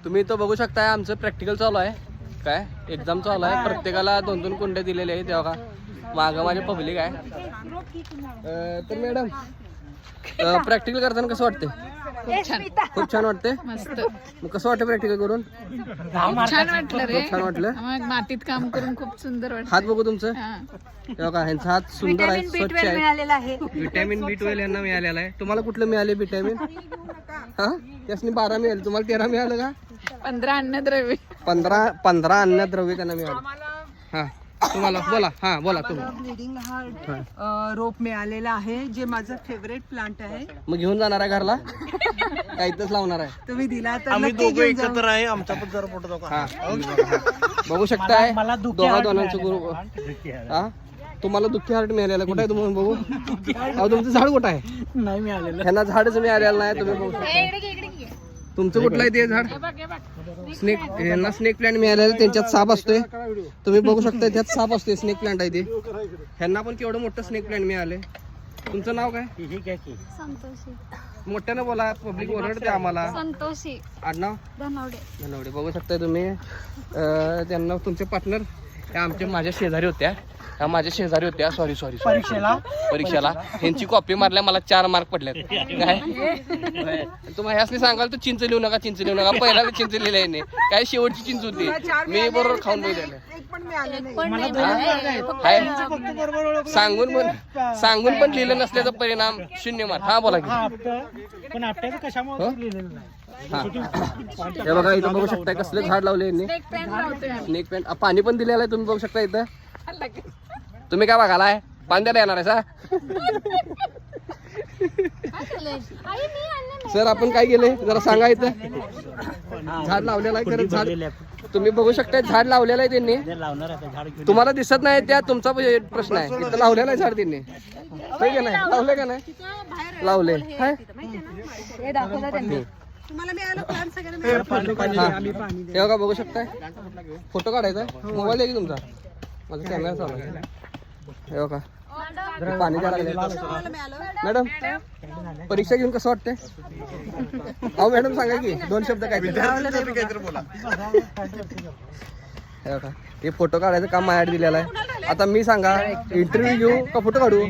तुम्ही तो बघू शकताय आमचं प्रॅक्टिकल चालू आहे काय एक्झाम चालू आहे प्रत्येकाला 2-2 कुंड्या दिलेले आहे तेव्हा का मागं माझे पब्लिक आहे तर मॅडम प्रॅक्टिकल करताना कसं वाटते खूप छान वाटते मस्त मग कसं वाटतं प्रॅक्टिकल करून छान वाटलं रे खूप छान वाटलं मग मातीत काम करून खूप सुंदर वाटलं हात बघू तुमचं हा. तेव्हा का ह्यांचा हात सुंदर आहे स्वच्छ आहे मिळालेला आहे विटॅमिन B12 यांना मिळालेला आहे तुम्हाला कुठलं मिळाले विटॅमिन हा त्यासनी 12 मिळाले तुम्हाला 13 मिळालं का 15 अन्नद्रव्य 15 अन्नद्रव्य त्यांना मिळाले हा तुम्हाला बोला हा बोला तुम्ही ब्लिडिंग हार्ट रोप मिळालेला आहे जे माझं फेवरेट प्लांट आहे मग घेऊन जाणार आहे घरला काहीतच लावणार आहे तुम्ही दिला तर आम्ही नक्की दोघं घेऊन जाऊ. एकत्र आहे आमचा पण जरा फोटो दाखवा. हा बघू शकताय दोघांचं ग्रुप हा तुम्हाला दुःखी हार्ट मिळालेला कुठे आहे तुम्ही बघू अहो तुमचं झाड कुठं आहे नाही मिळालेलं. ह्यांना झाडच मिळालेलं नाही तुम्ही बघू शकता तुमचं कुठलं आहे ते झाड स्नेक ह्यांना स्नेक प्लांट मिळालेलं त्यांच्यात साप असतोय तुम्ही बघू शकता त्यात साप असतोय स्नेक प्लांट आहे ते ह्यांना पण केवढं मोठं स्नेक प्लांट मिळाले तुमचं नाव काय संतोषी मोठ्यानं बोला पब्लिक ओरडते आम्हाला संतोषी आडनाव धनवडे धनवडे बघू शकता तुम्ही त्यांना तुमचे पार्टनर त्या आमच्या माझ्या शेजारी होत्या त्या माझ्या शेजारी होत्या सॉरी परीक्षेला ह्यांची कॉपी मारल्या मला 4 मार्क पडल्यात काय तुम्हाला ह्यासनी सांगाल तर चिंच लिहू नका पहिला चिंच लिहिलंय नाही काय शेवटची चिंच होती मी बरोबर खाऊन बघितलं एक पण मिळालं नाही सांगून पण लिहिलं नसल्याचा परिणाम 0 मार्क हा बोला की पण आपल्याला कशामुळे लिहिलेलं नाही. हे बघा इथं बघू शकता कसले झाड लावले यांनी स्नेक प्लांट पाणी पण दिलेलं आहे तुम्ही बघू शकता इथं तुम्ही काय बघालाय पाणी द्यायला येणार आहे सर आपण काय केलंय जरा सांगा इथं झाड लावलेलं आहे खरंच झाड तुम्ही बघू शकता झाड लावलेलं आहे त्यांनी लावणार आहे झाड घेऊन. तुम्हाला दिसत नाही त्या तुमचा प्रश्न आहे इथं लावलेलं आहे झाड त्यांनी होय का नाही लावले का नाही लावले काय हे दाखवलं त्यांनी तुम्हाला मिळालं प्लांट सगळ्यांना हे बघा बघू शकताय फोटो काढायचा मोबाईल आहे की तुमचा माझा कॅमेरा चालू आहे हे बघा पाणी द्यायला लागले मॅडम परीक्षा घेऊन कसं वाटतंय अहो मॅडम सांगा की 2 शब्द काय हे बघा हे फोटो काढायचं काम माझ्याकडे दिलेलं आहे आता मी सांगा इंटरव्ह्यू घेऊ का फोटो काढू